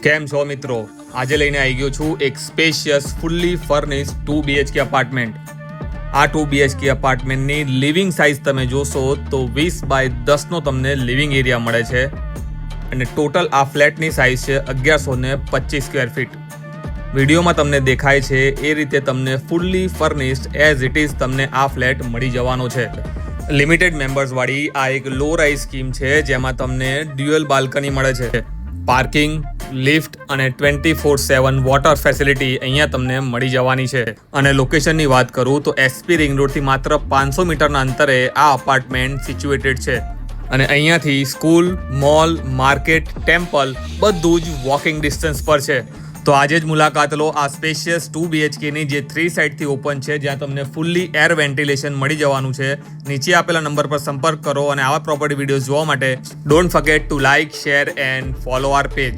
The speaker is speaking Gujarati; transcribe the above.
કેમ છો મિત્રો? આજે લઈને આવી ગયો છું એક spacious fully furnished 2 BHK apartment. આ 2 BHK અપાર્ટમેન્ટની લિવિંગ સાઇઝ તમે જોશો તો 20x10નો તમને લિવિંગ એરિયા મળે છે અને ટોટલ આ ફ્લેટની સાઇઝ છે 1125 સ્ક્વેર ફીટ. વિડીયોમાં તમને દેખાય છે એ રીતે તમને fully furnished as it is તમને આ ફ્લેટ મળી જવાનો છે. લિમિટેડ મેમ્બર્સ વાળી આ એક લો રાઇઝ સ્કીમ છે જેમાં તમને ડ્યુઅલ બાલ્કની મળે છે. પાર્કિંગ, લિફ્ટ અને 24/7 વોટર ફેસિલિટી અહીંયા તમને મળી જવાની છે. અને લોકેશનની વાત કરું તો SP રિંગ રોડથી માત્ર 500 મીટરના અંતરે આ અપાર્ટમેન્ટ સિચ્યુએટેડ છે અને અહીંયાથી સ્કૂલ, મોલ, માર્કેટ, ટેમ્પલ બધું જ વોકિંગ ડિસ્ટન્સ પર છે. તો આજે જ મુલાકાત લો આ સ્પેશિયસ 2 BHKની જે 3 સાઇડથી ઓપન છે, જ્યાં તમને ફુલ્લી એર વેન્ટિલેશન મળી જવાનું છે. નીચે આપેલા નંબર પર સંપર્ક કરો અને આવા પ્રોપર્ટી વિડીયોઝ જોવા માટે don't forget to like, share and follow our page.